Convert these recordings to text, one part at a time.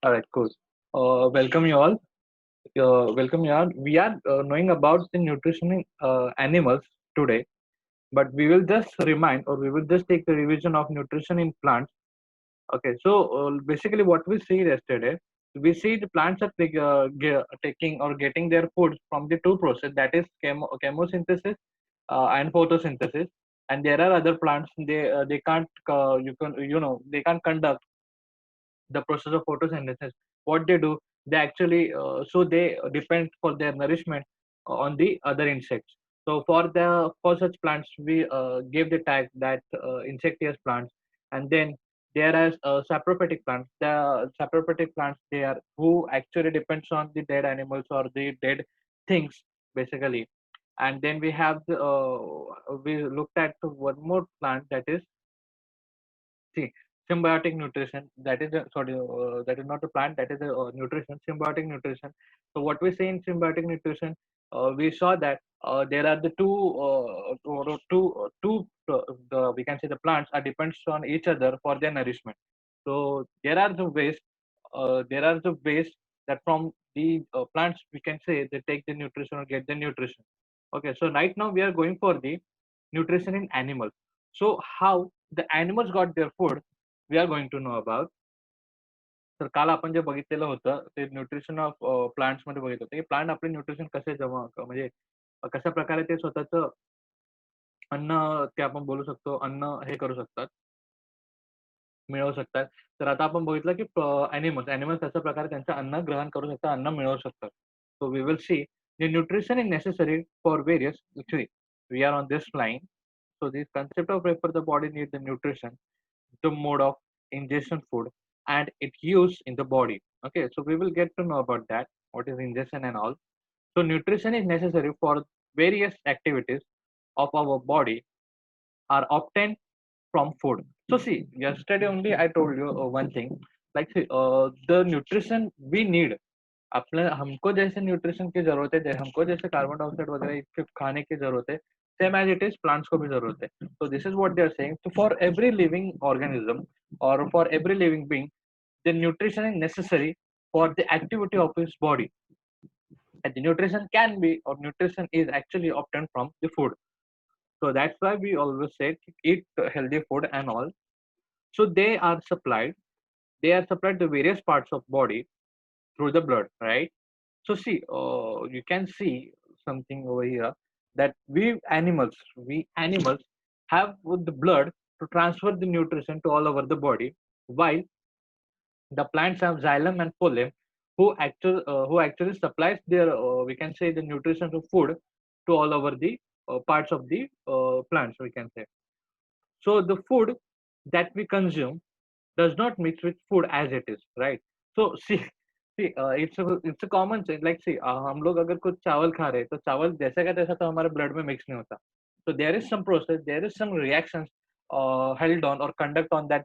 All right, cool. Welcome you all. Welcome you all. We are knowing about the nutrition in animals today, but we will just remind or we will just take the revision of nutrition in plants. Okay, so basically what we see yesterday, we see the plants are taking or getting their food from the two process, that is chemosynthesis and photosynthesis. And there are other plants, they can't they can't conduct the process of photosynthesis. What they do, they actually so they depend for their nourishment on the other insects. So for such plants we gave the tag that insectivorous plants. And then there are saprophytic plants. The saprophytic plants, they are who actually depends on the dead animals or the dead things, basically. And then we looked at one more plant, that is, see, symbiotic nutrition. That is that is not a plant. That is a nutrition, symbiotic nutrition. So what we say in symbiotic nutrition, we saw that there are the the we can say the plants are depends on each other for their nourishment. So there are the ways that from the plants we can say they take the nutrition or get the nutrition. Okay, so right now we are going for the nutrition in animals. So how the animals got their food, we are going to know about. तर काल आपण जे बघितलेलं होतं ते nutrition of plants मध्ये बघितलं होतं की प्लांट आपले न्यूट्रिशन कसे जमा म्हणजे कशा प्रकारे ते स्वतःच अन्न, ते आपण बोलू शकतो अन्न हे करू शकतात, मिळवू शकतात. तर आता आपण बघितलं की ॲनिमल्स अशा प्रकारे त्यांचं अन्न ग्रहण करू शकतात, अन्न मिळवू शकतात. So we will see the nutrition is necessary for various actually we are on this line. So this concept of where the body needs the nutrition, the mode of ingestion food, and its use in the body. Okay, so we will get to know about that, what is ingestion and all. So nutrition is necessary for various activities of our body are obtained from food. So see, yesterday only I told you one thing, like see, the nutrition we need, अपने हमको जैसे nutrition की जरूरत है, हमको जैसे carbon dioxide वगैरह इसके खाने की जरूरत है, same as it is plants को भी जरूरत है. तो this is what they are saying. तो फॉर एवरी लिविंग ऑर्गेनिज्म और for every living being, the nutrition is necessary for the activity of his body. And the nutrition can be, or nutrition is actually obtained from the food. So that's why we always say eat healthy food and all. So they are supplied to various parts of body through the blood, right? So see, you can see something over here, that we animals have with the blood to transfer the nutrition to all over the body, while the plants have xylem and phloem, who actually supplies their we can say the nutrition of food to all over the parts of the plants, we can say. So the food that we consume does not mix with food as it is, right? So see, it's a common thing. Like see, हम लोग अगर कुछ चावल खा रहे हैं तो चावल जैसा का तैसा तो हमारे ब्लड में मिक्स नहीं होता. So there is some process, there is some reactions held on or conduct on that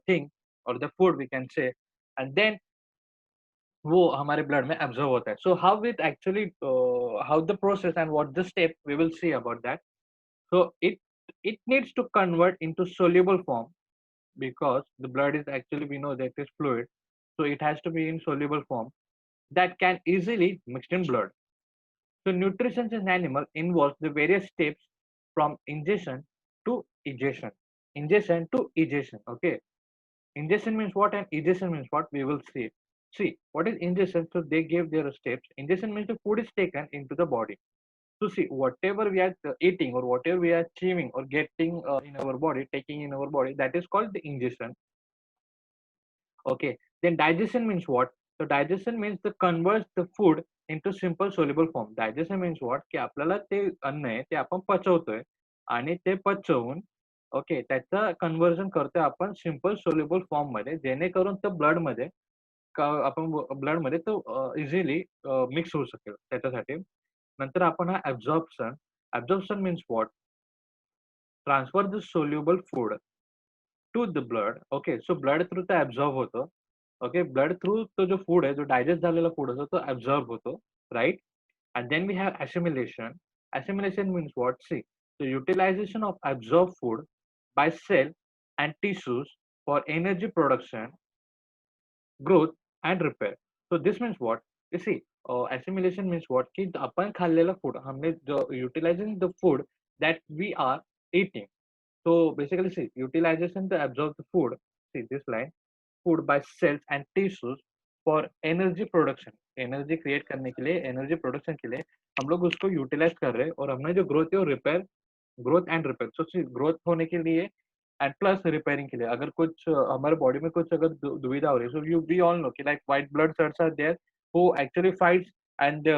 thing or the food, we can say. And then वो हमारे ब्लड में एब्जॉर्ब होता है. So how it actually, how the process and what the step, we will see about that. So it needs to convert into soluble form, because the blood is actually, we know that is fluid, so it has to be in soluble form that can easily mixed in blood. So nutrition in animal involves the various steps from ingestion to egestion. Ingestion to egestion. Okay. Ingestion means what and egestion means what? We will see. See, what is ingestion? So they gave their steps. Ingestion means the food is taken into the body. So see, whatever we are eating or whatever we are achieving or getting in our body, taking in our body, that is called the ingestion. Okay. Then digestion means what? So digestion means the converts the food into simple soluble form. Digestion means what? की आपल्याला ते अन्न आहे ते आपण पचवतोय आणि ते पचवून, okay, त्याचं कन्व्हर्जन करतोय आपण सिंपल सोल्युबल फॉर्म मध्ये, जेणेकरून तो ब्लड मध्ये आपण ब्लड मध्ये तो इझिली मिक्स होऊ शकेल त्याच्यासाठी. नंतर आपण हा absorption. Absorption means what? Transfer the soluble food to the blood. Okay, so blood through ते ऍब्झॉर्ब होतं. ओके, ब्लड थ्रू तो जो फूड आहे, जो डायजेस्ट झालेला फूड असतो तो ऍब्झॉर्ब होतो, right. And then we have assimilation. Assimilation means what? See, the utilization of absorbed food by cell and tissues for energy production, growth, and repair. So this means what? You see, assimilation means what? कि अपन खाल्लेला food, हमने utilizing the food that we are eating. So basically, see, utilization to absorb the food. See this line, food by cells and tissues for energy production. Energy create करने के लिए, energy production के लिए हम लोग उसको utilise कर रहे हैं, और हमने जो ग्रोथ है वो repair, growth and repair, so growth होने के लिए एंड प्लस रिपेयरिंग के लिए, अगर कुछ हमारे बॉडी में कुछ अगर दुविधा हो रही है, so you we all know कि like white blood cells are there who actually fights, and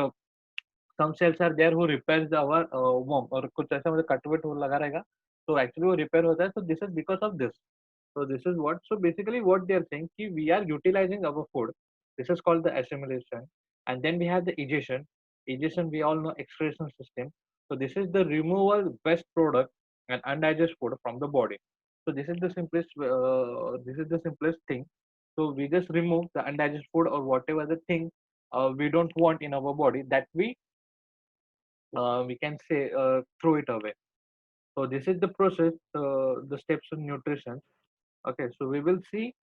some cells are there who repairs our worm, और कुछ ऐसा मतलब कटवट लगा रहेगा, तो एक्चुअली वो रिपेयर होता है, so this is because of this. So this is what, so basically what they are saying कि we are utilizing our food, this is called the assimilation. And then we have the egestion. Egestion we all know, excretion system. So this is the removal best product and undigested food from the body. So this is the simplest thing. So we just remove the undigested food or whatever the thing we don't want in our body, that we can say throw it away. So this is the process, the steps of nutrition. Okay, so we will see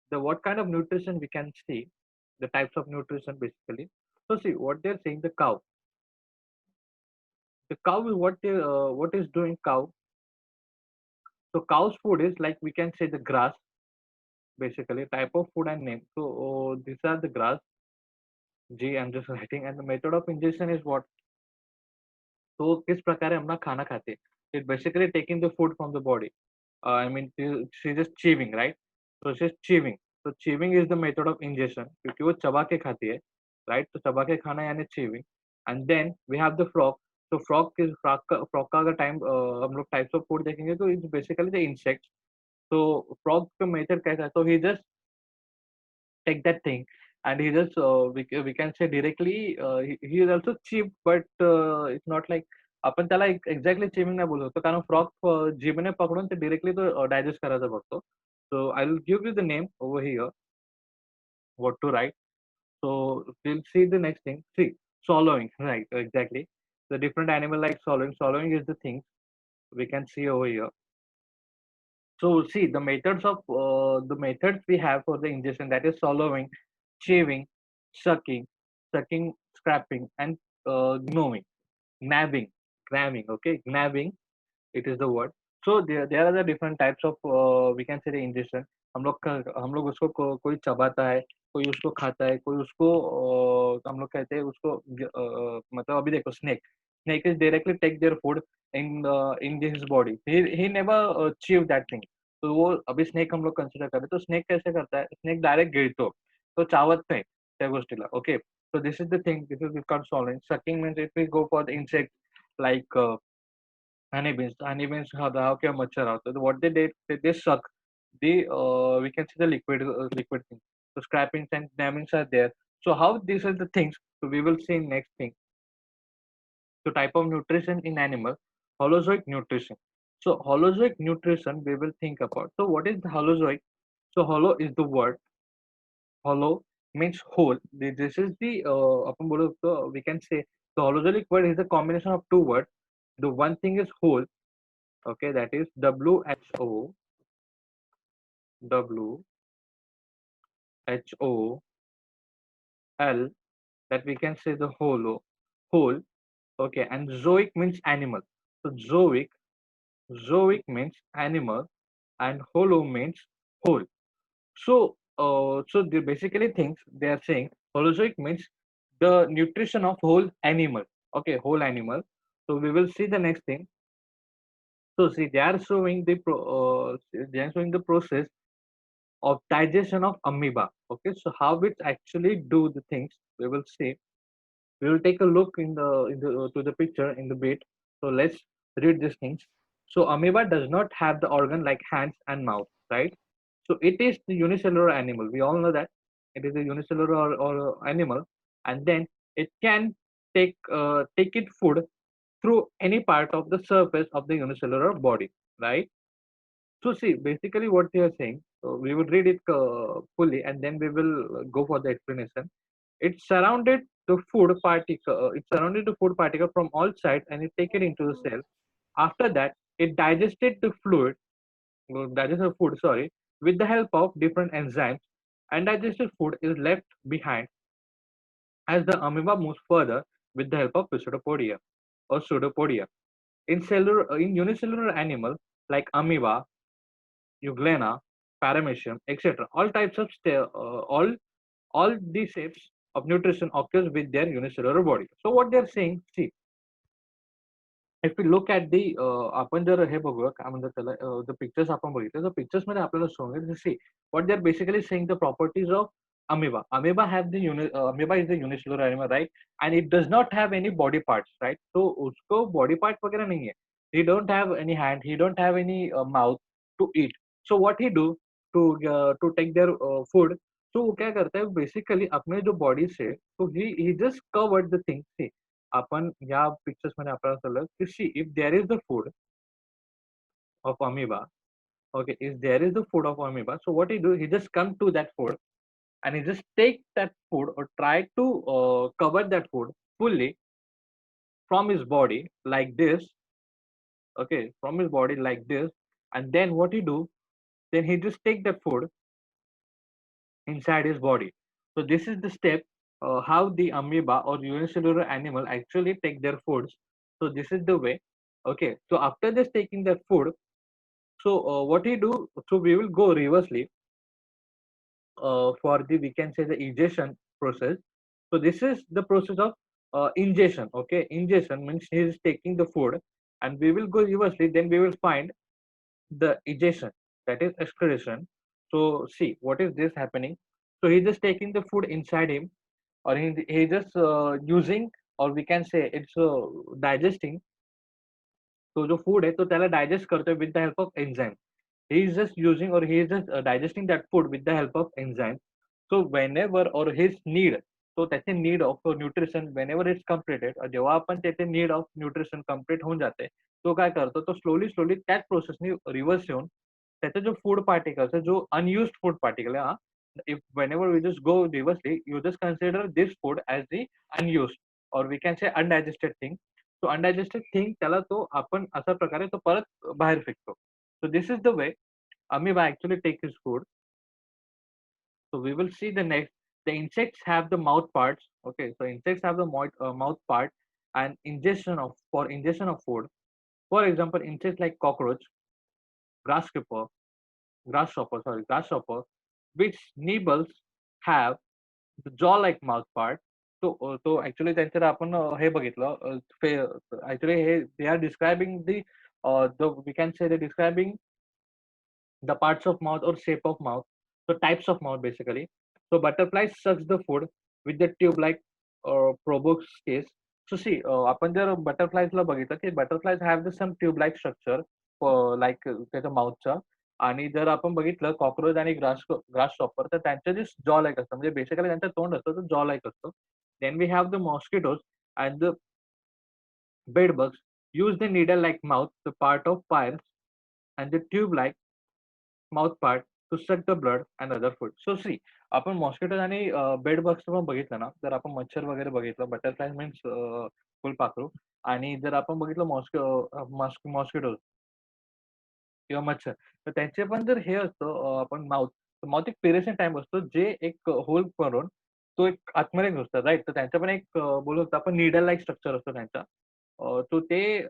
the what kind of nutrition we can see, the types of nutrition basically. So see what they're saying, the cow. The cow is what is doing cow. So cow's food is like we can say the grass, basically type of food and name. So these are the grass. G, I'm just writing, and the method of ingestion is what. तो किस प्रकार हम ना खाना खाते हैं, it basically taking the food from the body. I mean, she's just chewing, right? So she's chewing. So chewing is the method of ingestion, क्योंकि वो चबा के खाती है, right? तो चबा के खाना यानी chewing. And then we have the frog. So frog का अगर टाइम हम लोग types of food देखेंगे तो it's basically the insects. So frog का method कैसा है? So he just take that thing, and he just we can say directly he is also cheap, but it's not like आपण त्याला exactly चिमिंग नाही बोलू शकतो, कारण फ्रॉग जिभने पकडून ते डिरेक्टली तो डायजेस्ट करायचा बघतो. So I will give you the name over here, what to write. So we'll see the next thing. See, swallowing, right? Exactly. The different animal like swallowing. Swallowing is the thing we can see over here. So see the methods we have for the ingestion, that is swallowing, chewing, sucking, scraping, and gnawing, nabbing, grabbing. Okay, nabbing. It is the word. So there are the different types of we can say the ingestion. हम लोग उसको कोई चबाता है, कोई उसको खाता है, कोई उसको हम लोग कहते हैं उसको मतलब अभी देखो snake is directly take their food in his body. He never achieve that thing. तो वो अभी स्नेक हम लोग कंसिडर करें तो स्नेक कैसे करता है, स्नेक डायरेक्ट गिळतो, तो चावत नाही त्या गोष्टीला. Okay, so this is the thing, this is called swallowing. Sucking means if we go for the insect like honeybees how क्या मच्छर होता है, तो what they did, they suck the we can see the liquid thing. So scrapings and dammings are there. So how these are the things, so we will see next thing. So type of nutrition in animal, holozoic nutrition. So holozoic nutrition we will think about. So what is the holozoic? So hollow is the word. Hollow means whole. This is the अपन बोलो तो we can say the holozoic word is the combination of two words. The one thing is whole. Okay, that is WHOWHOL, that we can say the whole. Okay, and zoic means animal. So zoic means animal, and holo means whole. So so they basically things they are saying holozoic means the nutrition of whole animal. Okay, whole animal. So we will see the next thing. So see they are showing the process of digestion of amoeba. Okay, so how it actually do the things we will see. We will take a look in the to the picture in the bit. So let's read these things. So amoeba does not have the organ like hands and mouth, right? So it is the unicellular animal. We all know that it is a unicellular or animal, and then it can take it food through any part of the surface of the unicellular body, right? So see, basically what they are saying, we will read it fully and then we will go for the explanation. It surrounded the food particle. It surrounded the food particle from all sides and it take it into the cell. After that, it digested the food, sorry, with the help of different enzymes. Undigested food is left behind as the amoeba moves further with the help of pseudopodia or pseudopodia. In unicellular animal like amoeba, euglena, paramecium, etc., all types of all these shapes of nutrition occurs with their unicellular body. So what they are saying, see, if we look at the आपण जर हे बघूया काय म्हणतात त्याला the pictures आपण बघितले तर pictures मध्ये आपल्याला shown आहे see what they are basically saying the properties of amoeba. Amoeba is the unicellular animal, right? And it does not have any body parts, right? So उसको body parts वगैरह नहीं है. He don't have any hand, he don't have any mouth to eat. So what he do to take their food, तो वो क्या करता है basically अपने जो बॉडी से तो ही जस्ट कवर्ड द थिंग. आपण या पिक्चर्स मध्ये आपल्याला कळलं की see if there is the food of amoeba, okay, if there is the food of amoeba, so what he do, he just come to that food and he just take that food or try to cover that food fully from his body like this, okay, from his body like this, and then what he do, then he just take that food inside his body. So this is the step how the amoeba or unicellular animal actually take their foods. So this is the way. Okay. So after this taking that food, so what he do? So we will go reversely for the we can say the ingestion process. So this is the process of ingestion. Okay, ingestion means he is taking the food, and we will go reversely. Then we will find the egestion, that is excretion. So see what is this happening. So he's just taking the food inside him, or he just using, or we can say it's digesting. तो जो food है तो त्याला digest करतोय with the help of enzyme. He is just using or he is just digesting that food with the help of enzyme. So whenever or his need, so त्याचे need of nutrition whenever it's completed, जेव्हा आपण त्याचे need of nutrition complete होऊन जाते तो काय करतो, तो स्लोली त्याच प्रोसेसनी रिव्हर्स येऊन त्याचा जो फूड पार्टिकल्स आहे, जो अनयुज्ड फूड पार्टिकल आहे, if whenever we just go reversely, you just consider this food as the unused or we can say undigested thing. तो अनडायजेस्टेड थिंग त्याला तो आपण अशा प्रकारे तो परत बाहेर फेकतो. So this is the way amoeba actually take his food. So we will see the next. The insects have the mouth parts. Okay, so insects have the mouth part and ingestion of for ingestion of food. For example, insects like cockroach, grasshopper, grasshopper, which nibbles have the jaw-like mouth part. तो actually त्यांच्याकडे आपण हे बघितलं actually हे they are describing the we can say describing the parts of mouth or shape of mouth, so types of mouth basically. So butterflies sucks the food with the tube like proboscis. So see आपण जर butterflies ला बघितलं की butterflies have the some tube like structure like त्याच्या माउथचा. आणि जर आपण बघितलं cockroach आणि ग्रास शॉपर तर त्यांचं जे जॉ लाईक असतं म्हणजे बेसिकली त्यांचं तोंड असतं तर जॉ लाईक असतं. Then we have the mosquitoes and the bed bugs use the needle like mouth, the part of pyres, and the tube like mouth part to suck the blood and other food. So see, आपण mosquitoes आणि bed bugs पण बघितलं ना, जर आपण मच्छर वगैरे बघितलं, बटरफ्लाय मीन्स फुलपाखरू, आणि जर आपण बघितलं मॉस्किटोज किंवा मच्छर, तर त्यांचे पण जर हे असतं आपण माउथ एक पेरेशन टाइम असतो, जे एक होल करून तो एक आतमध्ये घुसतात, राईट? तर त्यांचं पण एक बोलू शकतो आपण नीडल लाइक स्ट्रक्चर असतो त्यांचा. तो ते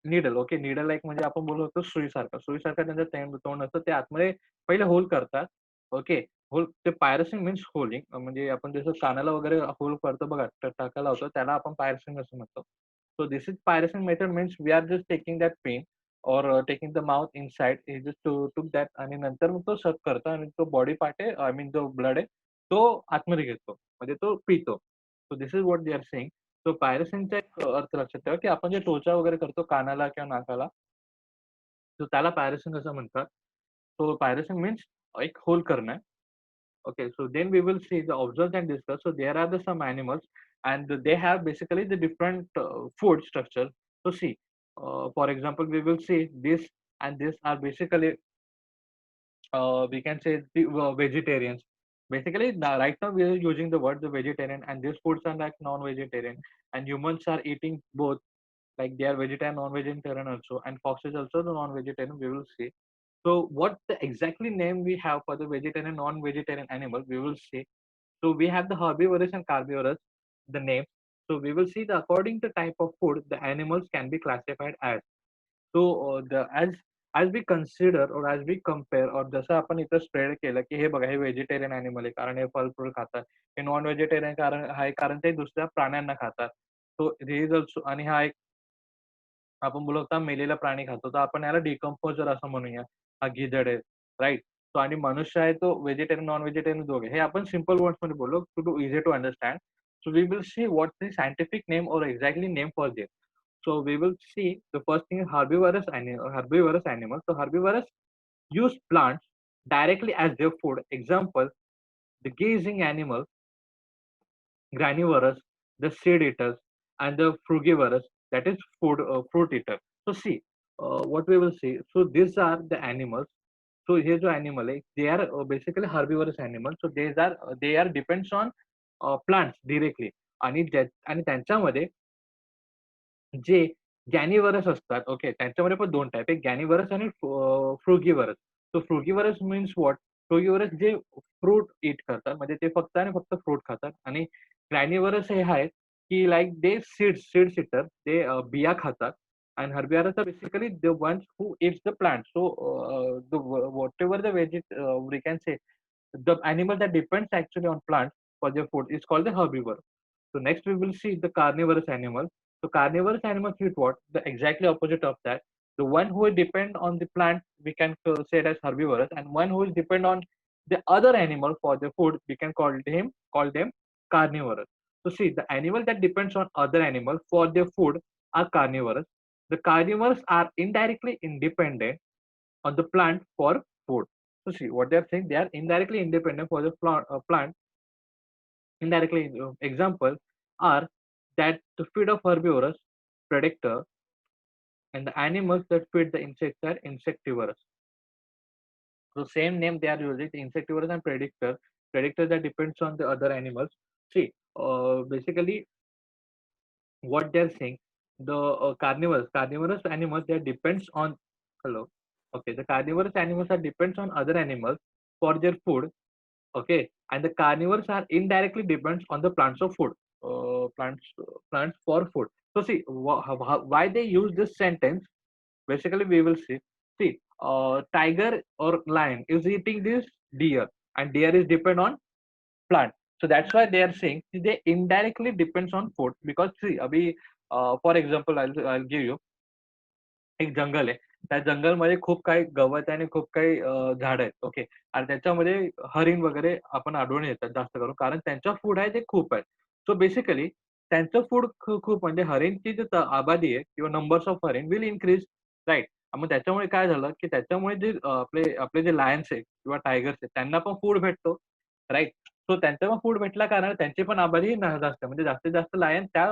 नीडल, ओके, नीडल लाइक म्हणजे आपण बोलू शकतो सुईसारखं त्यांचं तोंड असतं. ते आतमध्ये पहिले होल करतात. ओके. होल ते पायरसिंग मीन्स होलिंग, म्हणजे आपण जसं कानाला वगैरे होल करतो बघा, टाका लावतो त्याला आपण पायरसिंग असं म्हणतो. So this is piercing method means we are just taking that pen और taking the mouth inside, he just took that, आणि नंतर मग तो सक करतो आणि तो बॉडी पार्ट आहे, आय मीन जो ब्लड आहे तो आतमध्ये घेतो, म्हणजे तो पितो. So this is what they are saying. So पायरसिनचा एक अर्थ लक्षात ठेवा, की आपण जे टोचा वगैरे करतो कानाला किंवा नाकाला, तर त्याला पायरसिंग असं म्हणतात. सो पायरसिंग मीन्स एक होल करणं. Okay, so then we will see the observe and discuss. So there are the some animals, and they have basically the different food structure. So see, for example, we will see this and this are basically we can say the vegetarians. Basically, right now we are using the word the vegetarian, and these foods are like non-vegetarian, and humans are eating both. Like they are vegetarian, non-vegetarian also, and foxes also the non-vegetarian. We will see. So what the exactly name we have for the vegetarian, non-vegetarian animal, we will see. So we have the herbivorous and carnivorous, the name. So we will see the according to type of food, the animals can be classified as. So the as we consider or as we compare or जसं आपण इथं spread केलं की हे बघा हे vegetarian animal आहे कारण हे फळ फूल खातात, हे नॉन व्हेजिटेरियन कारण आहे कारण ते दुसऱ्या प्राण्यांना खातात. सो हे इज ऑल्सो आणि हा एक आपण बोलू शकता मेलेला प्राणी खातो तर आपण याला डिकम्पोजर असं म्हणूया. हा गिधड आहे, राईट. सो आणि मनुष्य आहे तो व्हेजिटेरियन नॉन व्हेजिटेरियन दोघे हे आपण सिम्पल वर्ड्स मध्ये बोललो to do easy to understand. So we will see what the scientific name और exactly name for this. So we will see the first thing is herbivorous animals. So herbivorous use plants directly as their food. Example, the grazing animals, granivorous, the seed eaters, and the frugivorous, that is fruit eater. So see, what we will see. So these are the animals. So here जो animal आहे, they are basically herbivorous animals. So they are depends on plants directly. आणि त्यांच्यामध्ये जे गॅनिवरस असतात, okay. त्यांच्यामध्ये पण 2 type आहे. गॅनिवरस आणि फ्रुगिवरस. सो फ्रुगिवरस means what? फ्रुगिवरस J fruit ईट करतात, म्हणजे ते फक्त आणि फक्त फ्रूट खातात आणि ग्रॅनिवरस हे आहेत, की लाइक दे सीड्स ईटर, ते बिया खातात and herbivorous are basically the ones who eats the plant. So whatever the we can say the animal that depends actually on plants for their food is called the herbivore. So next we will see the carnivorous animal. So carnivorous animals eat what? The exactly opposite of that. The one who will depend on the plant, we can say it as herbivorous, and one who will depend on the other animal for the food, we can call them carnivorous. So see, the animal that depends on other animal for their food are carnivorous. The carnivores are indirectly independent on the plant for food. So see what they are saying, they are indirectly independent for the plant indirectly. Examples are that the feed of herbivorous predator and the animals that feed the insects are insectivorous. So same name they are using, the insectivorous and predator. Predator that depends on the other animals. See, basically what they are saying, the carnivorous animals that depends on hello. Okay, the carnivorous animals that depends on other animals for their food. Okay, and the carnivores are indirectly depends on the plants of food, plants for food. So see why they use this sentence. Basically, we will see tiger or lion is eating this deer, and deer is depend on plant. So that's why they are saying they indirectly depends on food because see, abhi, for example, I'll give you एक जंगल आहे. त्या जंगलमध्ये खूप काही गवत आहे आणि खूप काही झाडं आहेत. ओके. आणि त्याच्यामध्ये हरिण वगैरे आपण आढळून येतात जास्त करून. कारण त्यांचं फूड आहे ते खूप आहे. सो बेसिकली त्यांचं फूड खूप म्हणजे हरिणची जी आबादी आहे किंवा नंबर्स ऑफ हरिण विल इन्क्रीज, राइट. मग त्याच्यामुळे काय झालं, की त्याच्यामुळे जे आपले आपले जे लायन्स आहेत किंवा टायगर्स आहेत त्यांना पण फूड भेटतो, राइट. सो त्यांना पण फूड भेटल्या कारण त्यांची पण आबादी जास्त म्हणजे जास्तीत जास्त लायन त्या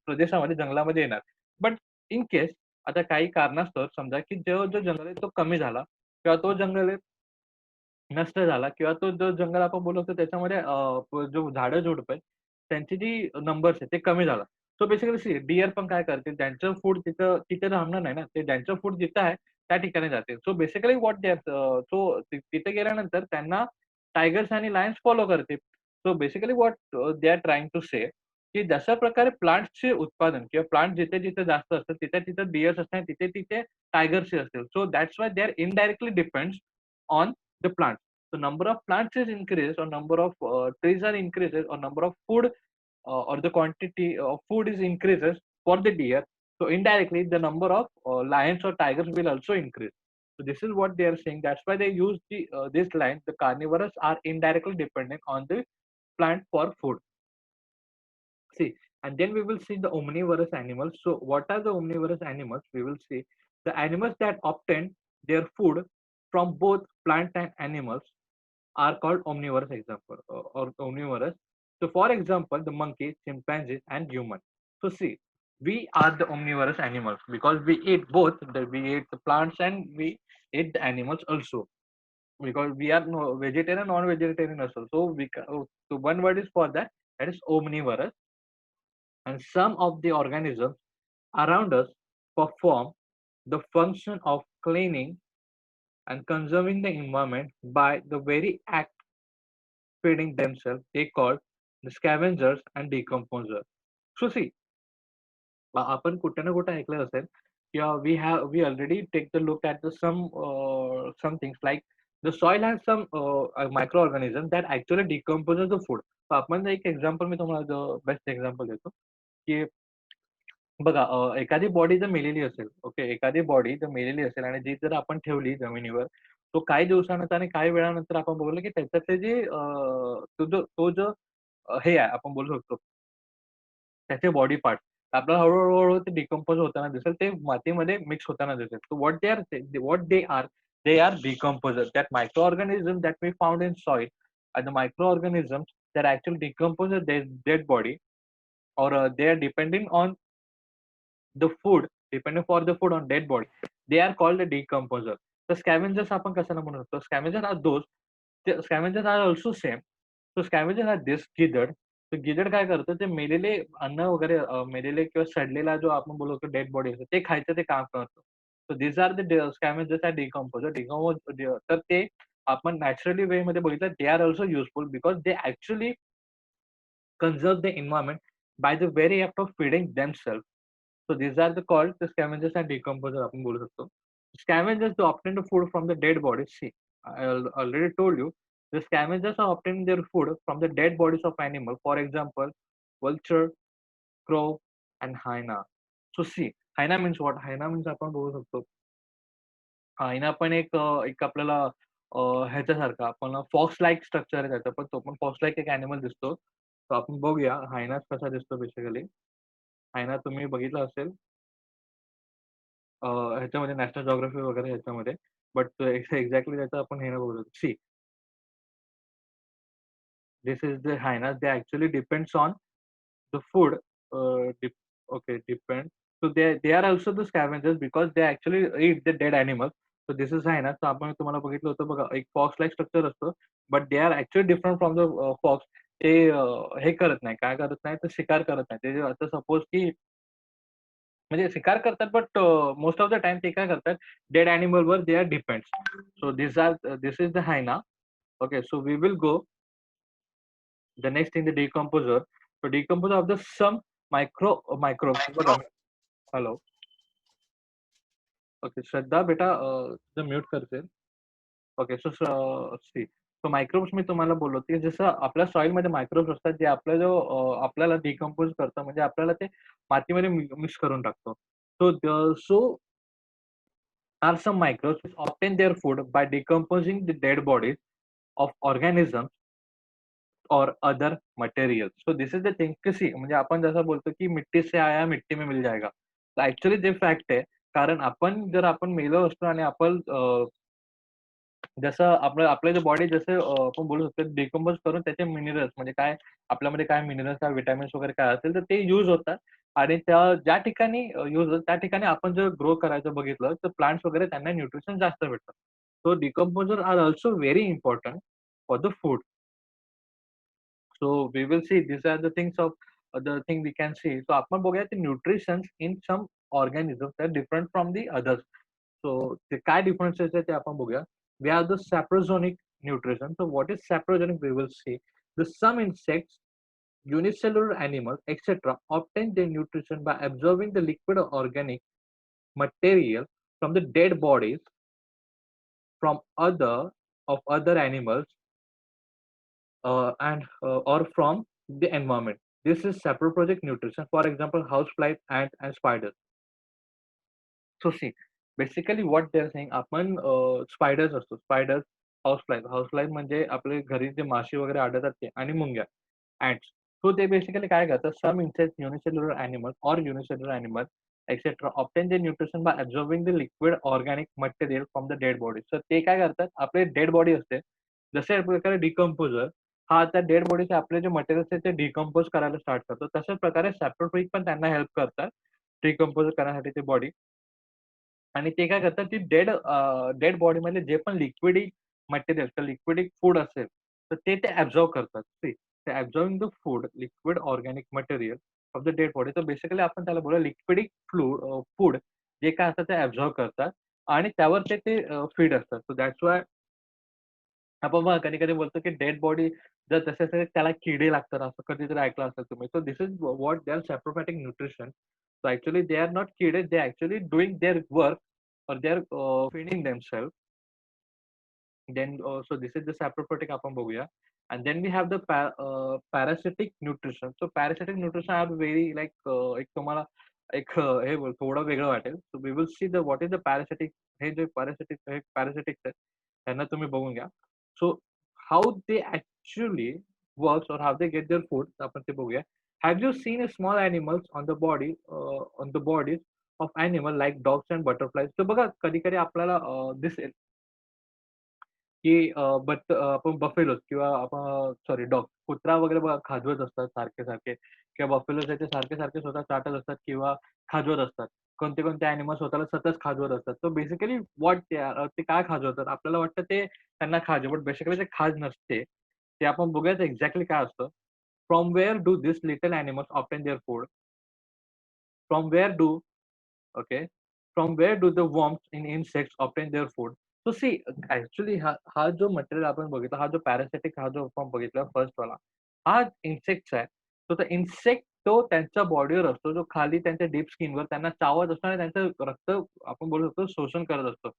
प्रदेशामध्ये जंगलामध्ये येणार. बट इन केस आता काही कारणास्तव समजा की जो जंगल आहे तो कमी झाला किंवा तो जंगल आहे नष्ट झाला किंवा तो जो जंगल आपण बोलतो त्याच्यामध्ये जो झाडं झुडपं आहेत त्यांची जी नंबर्स आहे ते कमी झाला. सो बेसिकली सी डिअर पण काय करतील त्यांचं फूड तिथं तिथे राहणार नाही ना. ते त्यांचं फूड जिथं आहे त्या ठिकाणी जातील. सो बेसिकली व्हॉट दे सो तिथे गेल्यानंतर त्यांना टायगर्स आणि लायन्स फॉलो करतील. So basically what they are trying to say की जशा प्रकारे प्लांट्सचे उत्पादन किंवा प्लांट जिथे-जिथे जास्त असतात, तिथे-तिथे बियर्स असतात, तिथे-तिथे टायगर्सही असतील. So that's why they are indirectly depends on the plants. So number of plants is increased or number of trees are increases or number of food or the quantity of food is increases for the deer. So indirectly the number of lions or tigers will also increase. So this is what they are saying. That's why they use this line. The carnivores are indirectly dependent on the plant for food. See, and then we will see the omnivorous animals. So what are the omnivorous animals? We will see the animals that obtain their food from both plant and animals are called omnivorous example or omnivorous. So for example, the monkey, chimpanzees, and human. So see, we are the omnivorous animals because we eat both. We eat the plants and we eat the animals also because we are no vegetarian, non-vegetarian also. So so one word is for that. That is omnivorous. And some of the organisms around us perform the function of cleaning and conserving the environment by the very act feeding themselves. They called the scavengers and decomposers. So see, आपण कुठे ना कुठे ऐकलं असेल किंवा we already take the look at the some things like the soil has some microorganisms that actually decomposes the food. तर आपण एक एक्झाम्पल मी तुम्हाला बेस्ट एक्झाम्पल देतो की बघा एखादी बॉडी जर मेलेली असेल, ओके, एखादी बॉडी जर मेलेली असेल आणि ती जर आपण ठेवली जमिनीवर, तो काही दिवसानंतर आणि काही वेळानंतर आपण बघितलं की त्याच्यातले जे तो जो हे आहे आपण बोलू शकतो त्याचे बॉडी पार्ट्स आपल्याला हळू-हळू ते डिकंपोज होताना दिसेल. ते मातीमध्ये मिक्स होताना दिसेल. So what they are decomposer. That micro organism that we found in soil are the micro organisms that actually decompose dead body or they are depending on the food, depending for the food on dead body. They are called a decomposer. The scavengers आपण कशाला म्हणू शकतो? Scavengers are those. Scavengers are also same. So scavengers are this गिधड. तर गिधड काय करतं ते मेलेले अन्न वगैरे मेलेले किंवा सडलेला जो आपण बोलू शकतो डेड बॉडी असतो ते खायचं ते काम करतं. So these are the scavengers are decomposer. तर ते आपण नॅचरली वे मध्ये बघितलं they are also useful because they actually conserve the environment by the very act of feeding themselves. So these are the called the scavengers and decomposer आपण बोलू शकतो. Scavengers to obtain the food from the dead bodies. See, already told you the scavengers are obtaining their food from the dead bodies of animal. For example, vulture, crow, and hyena. So see, hyena means what? Hyena means आपण बोलू शकतो. hyena पण एक आपल्याला ह्याच्यासारखा आपण fox like structure आहे त्याचं पण तो पण फॉक्स लाईक एक अॅनिमल दिसतो. तर आपण बघूया हायनाच कसा दिसतो बेसिकली. हायना तुम्ही बघितला असेल ह्याच्यामध्ये नॅशनल जिओग्राफी वगैरे ह्याच्यामध्ये. बट एक्झॅक्टली त्याचं आपण हे नाही बघू सी this is the hyenas. They actually depends on the food. Okay, depend. So they are also the scavengers because they actually eat the dead animals. So this is hyena. So आपण तुम्हाला बघितलं होतं बघा एक फॉक्स लाईक स्ट्रक्चर असतं. But they are actually different from the fox. ते हे करत नाही काय करत नाही तर शिकार करत नाही. ते आता सपोज की म्हणजे शिकार करतात but most of the time ते काय करतात डेड अॅनिमल वर they are depends. So this is the hyena. Okay so we will go the next thing the decomposer. So decomposer of the some microbes बघा. Hello. Okay श्रद्धा बेटा तुझं mute करते. Okay so सी सो microbes मी तुम्हाला बोललो की जसं आपल्या सॉइल मध्ये मायक्रोब्स असतात जे आपला जो आपल्याला डिकम्पोज करतं म्हणजे आपल्याला ते मातीमध्ये मिक्स करून टाकतो. सो are some microbes which obtain their food by decomposing the dead bodies of organisms और other material. So this is the thing की सी म्हणजे आपण जसं बोलतो की मिट्टी से आया मिट्टी में मिल जाएगा. तर ऍक्च्युअली ते फॅक्ट आहे. कारण आपण जर आपण मेलो असतो आणि आपण जसं आपलं आपलं जे बॉडी जसं आपण बोलू शकतो डिकंपोज करून त्याचे मिनरल्स म्हणजे काय आपल्यामध्ये काय मिनरल्स काय विटॅमिन्स वगैरे काय असेल तर ते यूज होतात. आणि त्या ज्या ठिकाणी यूज होतात त्या ठिकाणी आपण जर ग्रो करायचं बघितलं तर प्लांट्स वगैरे त्यांना न्यूट्रिशन जास्त भेटतात. So decomposer are also very important for the food. So we will see these are the things of the thing we can see. So आपण बघूया the nutritions in some organisms are different from the others. So ते काय differences आहे ते आपण बघूया. We have the saprogenic nutrition. So what is saprogenic? We will see. The some insects, unicellular animals, etc. obtain their nutrition by absorbing the liquid or organic material from the dead bodies from other animals and or from the environment. This is saproprogic nutrition. For example, housefly, ant, and spiders. So see, basically what they are saying, आपण spiders असतो, spiders, हाऊसफ्लाय म्हणजे आपले घरी जे माशी वगैरे आढळतात ते आणि मुंग्या, ants. So ते बेसिकली काय करतात, some insects, unicellular animals or unicellular animals, etc. obtain their nutrition by absorbing the liquid organic material from the dead body. So ते काय करतात, आपले डेड बॉडी असते, जसे प्रकारे डिकम्पोजर हा त्या डेड बॉडीचे आपले जे मटेरियल्स आहेत ते डिकम्पोज करायला स्टार्ट करतो. तशाच प्रकारे सॅप्रोट्रिक पण त्यांना हेल्प करतात डिकम्पोज करण्यासाठी ते बॉडी. आणि ते काय करतात की डेड बॉडीमध्ये जे पण लिक्विडिक मटेरियल तर लिक्विडिक फूड असेल तर ते ऍब्झॉर्व करतात. ते absorbing the food liquid organic material of the dead body. तर बेसिकली आपण त्याला बोलू लिक्विडिक फूड जे काय असतं ते ऍब्झॉर्व करतात आणि त्यावर ते फीड असतात. सो दॅट्स व्हाय आपण बघा कधी-कधी बोलतो, की डेड बॉडी जर तसे असेल त्याला किडे लागतात असं कधीतरी ऐकलं असेल तुम्ही. So this is what they are saprophytic nutrition. So actually they are not किडे, they actually doing their work और they are feeding themselves. Then so this is the sapropotic आपण बघूया. And then we have the parasitic nutrition. So parasitic nutrition are very like एक तुम्हाला एक हे थोडं वेगळं वाटेल. So we will see the what is the parasitic hey J parasitic आहेत त्यांना तुम्ही बघून घ्या. So how they actually works or how they get their food आपण ते बघूया. Have you seen a small animals on the bodies of animal like dogs and butterflies? तर बघा कधी-कधी आपल्याला दिसेल की आपण बफेलोज किंवा आपण सॉरी डॉग, कुत्रा वगैरे बघा खाजवत असतात सारखे-सारखे किंवा बफेलोज आहेत ते सारखे-सारखे स्वतः चाटत असतात किंवा खाजवत असतात. कोणते-कोणते ॲनिमल्स स्वतःला सतत खाजवत असतात. सो बेसिकली व्हॉट ते आर ते काय खाजवतात? आपल्याला वाटतं ते त्यांना खाज बट बेसिकली ते खाज नसते. ते आपण बघूयात एक्झॅक्टली काय असतं. From where do this little animals obtain their food? From where do Okay. From where do the worms in insects obtain their food? So see, actually हा जो मटेरियल आपण बघितला, हा जो पॅरासिटिक हा जो फॉर्म बघितला फर्स्ट वाला, हा इन्सेक्ट्स आहे. तो तो इन्सेक्ट तो त्यांच्या बॉडीवर असतो, जो खाली त्यांच्या डीप स्किनवर त्यांना चावत असतो आणि त्यांचं रक्त आपण बोलू शकतो शोषण करत असतो.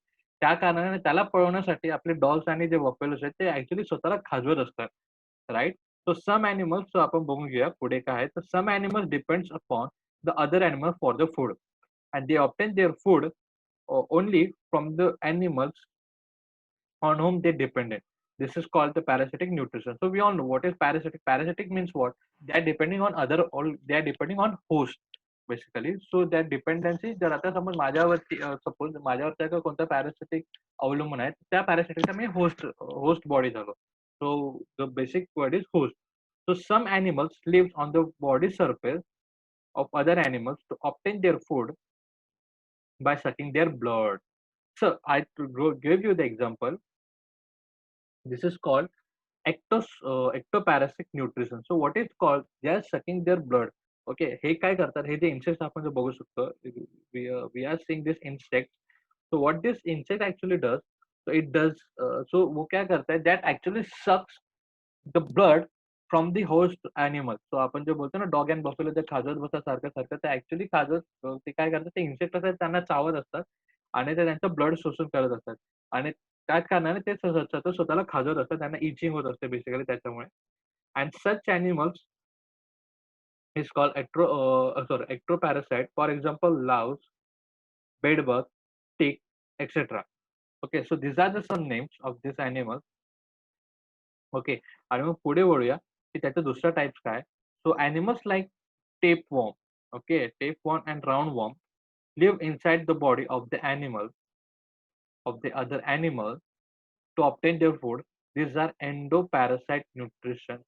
त्या कारणाने त्याला पळवण्यासाठी आपले डॉग्स आणि जे बफेलोज आहेत ते ॲक्चुअली स्वतःला खाजवत असतात. राइट? सो सम ॲनिमल्स आपण बघून घेऊया पुढे काय आहे. तर some animals depends upon the other animal for the food. And they obtain their food only from the animals on whom they depended. This is called the parasitic nutrition. So we all know what is parasitic. Parasitic means what? They are depending on other, or they are depending on host basically. So that dependency जर आता समज माझ्यावरती suppose माझ्यावरती जर कोणता parasitic अवलंबून आहे त्या पॅरासिटिकचा मी होस्ट बॉडी झालो. So the basic word is host. So some animals live on the body surface of other animals to obtain their food by sucking their blood. So I give you the example. This is called ectoparasitic nutrition. So what is called? They are sucking their blood. Okay, हे काय करतात? हे जे insects आपण जे बघू शकतो, we are seeing this insect. So what this insect actually does? So it does. So वो क्या करता है? That actually sucks the blood from the host animal. So आपण जे बोलतो ना डॉग अँड बफेलो ते खाजवत बसतात सारखं-सारखं ते ॲक्चुअली खाजवत ते काय करतात ते इन्सेक्ट असतात त्यांना चावत असतात आणि ते त्यांचं ब्लड शोषण करत असतात आणि त्याच कारणाने ते सतत स्वतःला खाजवत असतात. त्यांना इचिंग होत असते बेसिकली त्याच्यामुळे. And such animals is called ectoparasite. For example, louse, bedbug, tick, etc. Okay, so these are the some names of this animal. Okay. आणि मग पुढे वळूया, की त्याचे दुसरा टाइप्स काय? So animals like tapeworm, okay. Tapeworm and roundworm live inside the body of the other animal to obtain their food. These are endoparasite nutrition,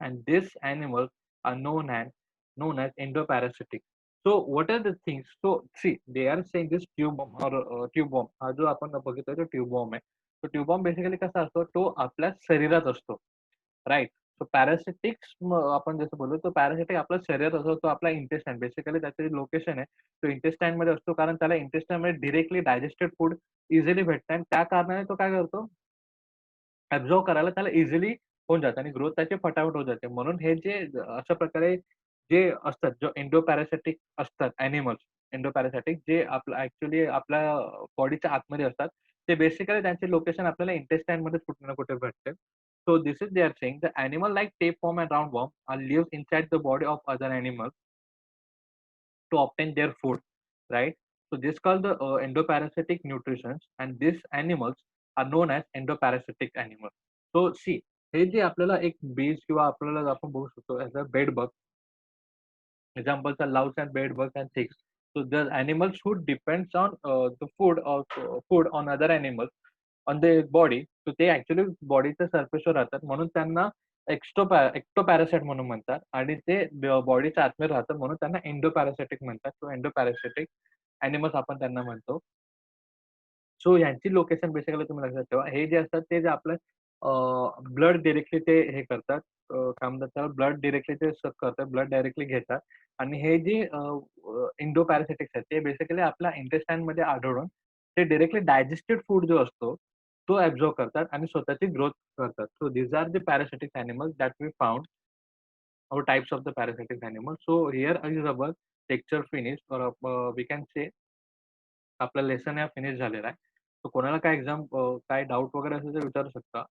and these animals are known as endoparasitic. So what are the things? So see, they are saying this tube bomb or tube bomb. हा जो आपण बघितला तो tube bomb आहे. तो tube bomb basically कसा असतो? तो आपल्या शरीरात असतो. राइट. सो पॅरासिटिक्स आपण जसं बोललो, तो पॅरासिटिक आपल्या शरीरात असतो. तो आपला इंटेस्टाईन बेसिकली त्याचं लोकेशन आहे. तो इंटेस्टाईनमध्ये असतो कारण त्याला इंटेस्टाईनमध्ये डायरेक्टली डायजेस्टेड फूड इझिली भेटतं आणि त्या कारणाने तो काय करतो? ॲब्झॉर्ब करायला त्याला इझिली होऊन जातं आणि ग्रोथ त्याची फटाफट होत जाते. म्हणून हे जे अशा प्रकारे जे असतात, जो एंडोपॅरासिटिक असतात ॲनिमल्स, एंडोपॅरासिटिक जे आपलं ॲक्चुअली आपल्या बॉडीच्या आतमध्ये असतात, ते बेसिकली त्यांचे लोकेशन आपल्याला इंटेस्टाईनमध्ये कुठे ना कुठे भेटते. So this is they are saying the animal like tapeworm and roundworm are live inside the body of other animals to obtain their food, right? So this called the endoparasitic nutrition, and these animals are known as endoparasitic animals. So see, हे जे आपल्याला एक बीज किंवा आपल्याला आपण बघू शकतो as a bed bug, examples are louse and bed bugs and ticks. So the animals who depends on the food on other animals on their body, so ते actually बॉडीच्या सरफेसवर राहतात म्हणून त्यांना एक्टोपॅरासाइट म्हणून म्हणतात आणि ते बॉडीच्या आतमध्ये राहतात म्हणून त्यांना एंडोपॅरासिटिक म्हणतात किंवा एंडोपॅरासिटिक ॲनिमल्स आपण त्यांना म्हणतो. सो ह्यांची लोकेशन बेसिकली तुम्ही लक्षात ठेवा. हे जे असतात ते जे आपलं ब्लड डायरेक्टली ते हे करतात. काय म्हणतात त्याला ब्लड डायरेक्टली ते सक करतात, ब्लड डायरेक्टली घेतात आणि हे जे एंडोपॅरासिटिक्स आहेत ते बेसिकली आपल्या इंटेस्टाईनमध्ये आढळून ते डिरेक्टली डायजेस्टेड फूड जो असतो तो ॲब्झॉर्ब करतात आणि स्वतःची ग्रोथ करतात. सो these are the parasitic animals that we found or types of the parasitic animals. So here is our lecture finished or we can say आपला लेसन हा फिनिश झालेला आहे. तर कोणाला काय एक्झाम काय डाउट वगैरे असेल तर विचारू शकता.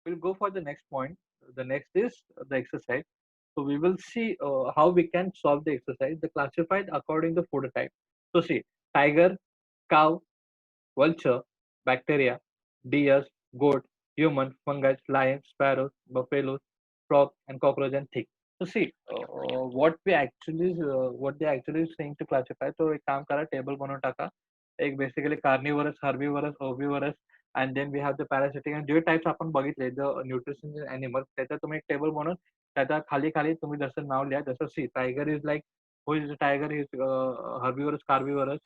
We'll go for the next point. The next is the exercise. So we will see how we can solve the exercise. The classified according to food type. So see, tiger, cow, vulture, bacteria, deer, goat, human, fungus, lion, sparrow, buffalo, frog, and cockroach and thick. So see, what they actually saying to classify. So एक काम करा table बनवून टाका. एक basically carnivorous, herbivorous, omnivorous and then we have the parasitic and जे types आपण बघितले the nutrition in त्याचा तुम्ही एक टेबल बनवून त्याच्या खाली खाली तुम्ही जसं नाव लिहा जसं see tiger is like who is tiger is herbivorous carnivorous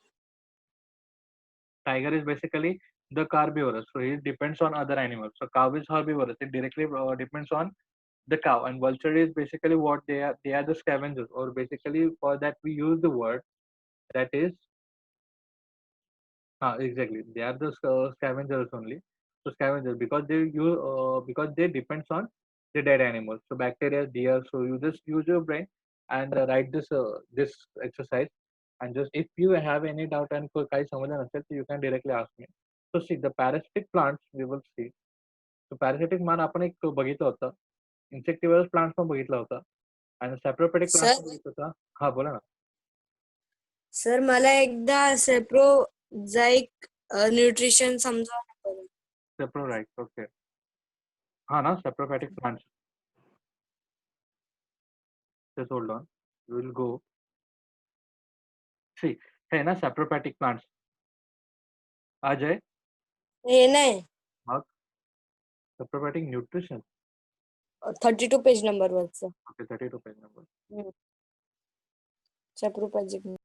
tiger is basically the carnivorous, so it depends on other animals. So cow is herbivorous, it directly depends on the cow, and vulture is basically what they are. They are the scavengers, or basically for that we use the word that is exactly they are the scavengers only. So scavengers because they depends on the dead animals. So bacteria, deer. So you just use your brain and write this exercise. And just if you have any doubt and काही समजलं नसेल, so you can directly ask me. So see the parasitic plants we will see. So parasitic मान आपण एक बघितलं होतं. Insectivorous plants पण बघितला होता. आणि सॅप्रोपॅटिक प्लांट पण सर बघितलं होता. हा बोला ना. सर मला एकदा सेप्रोजाइक न्यूट्रिशन समजावा ना परत. Saprophyte okay. हा ना saprophytic plants. Just hold on. We will go. See, हे ना सॅप्रोपॅटिक प्लांट्स. अजय, हे नाही मग सॅप्रोपॅटिक न्यूट्रिशन. 32 पेज नंबर वरचं. Okay 32 page number. Saprozoic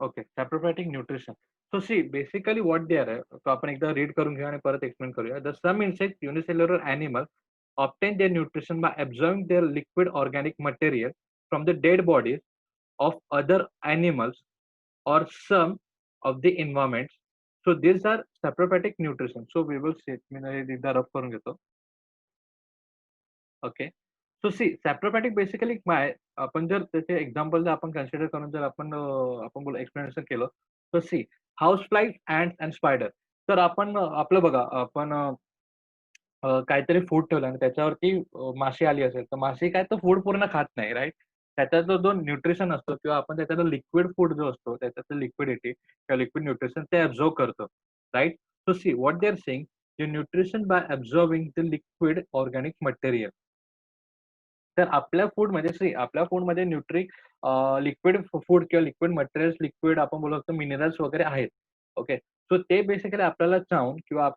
okay saprophytic nutrition. So see basically what they are आहे. तो आपण एकदा रीड करून घेऊया आणि परत एक्सप्लेन करूया. The some insect unicellular animal obtain their nutrition by absorbing their liquid organic material from the dead bodies of other animals or some of the environments. So these are saprophytic nutrition. So we will see. मी एकदा rough करून घेतो. Okay. सो सी सॅप्रोपॅटिक basically काय आपण जर त्याचे example जर आपण consider करून जर आपण बोल एक्सप्लेनेशन केलं तर see house flies and and spider. तर आपण आपलं बघा आपण काहीतरी फूड ठेवलं आणि त्याच्यावरती माशी आली असेल तर माशी काय तर फूड पूर्ण खात नाही राईट. त्याचा जो न्यूट्रिशन असतो किंवा आपण त्याच्यात लिक्विड फूड जो असतो त्याच्यातलं लिक्विडिटी किंवा लिक्विड न्यूट्रिशन ते ॲब्झॉर्ब करतो right. So see what they are saying the nutrition by absorbing the liquid organic material. तर आपल्या फूडमध्ये आपल्या फूडमध्ये लिक्विड फूड किंवा लिक्विड मटेरियल्स लिक्विड आपण बोलू शकतो मिनरल्स वगैरे आहेत. ओके. सो ते बेसिकली आपल्याला चावून किंवा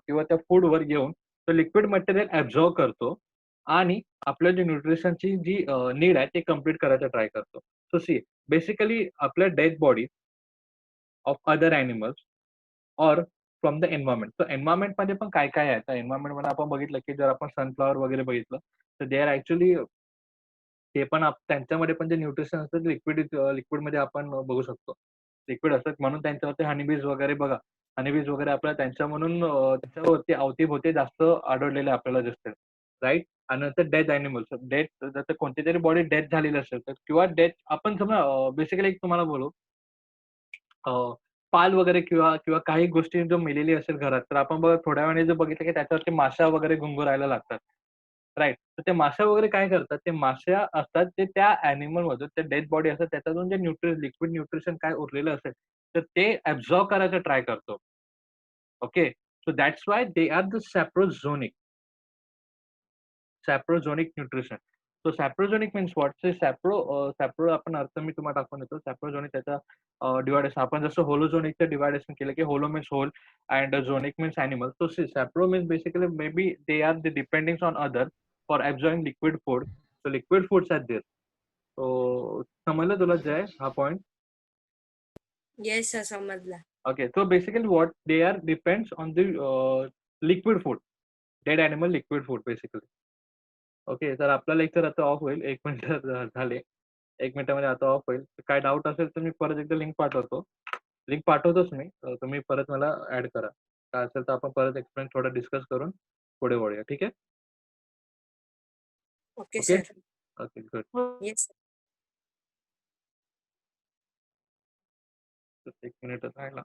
किंवा त्या फूडवर घेऊन तो लिक्विड मटेरियल ॲब्झॉर्ब करतो आणि आपल्या जी न्यूट्रिशनची जी नीड आहे ते कम्प्लीट करायचा ट्राय करतो. सो सी बेसिकली आपल्या dead body of other animals or from the environment. तर एन्व्हायरमेंटमध्ये पण काय काय आहे. तर एन्व्हायरमेंटमध्ये आपण बघितलं की जर आपण सनफ्लॉवर वगैरे बघितलं तर दे आर ॲक्च्युअली ते पण त्यांच्यामध्ये पण जे न्यूट्रिशन असतं लिक्विडमध्ये आपण बघू शकतो. लिक्विड असतात म्हणून त्यांच्यावरती हनीबीज वगैरे बघा. हनीबीज वगैरे आपल्याला त्यांच्या म्हणून त्याच्यावरती अवतीभोवती जास्त आढळलेले आपल्याला दिसतील. राईट. आणि नंतर डेथ ॲनिमल्स. जर कोणती तरी बॉडी डेथ झालेली असेल तर किंवा डेथ आपण समजा बेसिकली एक तुम्हाला बोलू पाल वगैरे किंवा किंवा काही गोष्टी जर मेलेली असेल घरात तर आपण बघा थोड्या वेळाने जर बघितलं की त्याच्यावरती माशा वगैरे घुंगरायला लागतात. राईट. तर ते माशा वगैरे काय करतात ते माश्या असतात ते त्या ॲनिमल मधून त्या डेड बॉडी असतात त्याच्यातून जे लिक्विड न्यूट्रिशन काय उरलेलं असेल तर ते ॲब्झॉर्ब करायचा ट्राय करतो. Okay. So that's why they are the saprozoic nutrition. So saprozoic means what? Sapro आपण अर्थ मी तुम्हाला दाखवून देतो. सॅप्रोझोनिक त्याचा डिवायडेशन आपण जसं होलोझोनिकचं डिवायडेशन केलं की holo means whole and zoic means animal. So sapro means basically maybe they are the depending on other for absorbing liquid food. So liquid foods are there. So समजलं तुला जय हा point? Yes sir समजला. Okay. So basically what they are depends on the liquid food. Dead animal liquid food basically. Okay. तर आपला lecture आता of होईल. 1 minute झाले. 1 मिनिटामध्ये आता ऑफ होईल. काय डाऊट असेल तर मी परत एकदा लिंक पाठवतो. लिंक पाठवतोच मी. तुम्ही परत मला ॲड करा. काय असेल तर आपण परत एक्सप्लेन थोडं डिस्कस करून पुढे वळूया. ठीक आहे? Okay okay? Sir. Okay, good. Yes. 1 मिनिटच राहिला.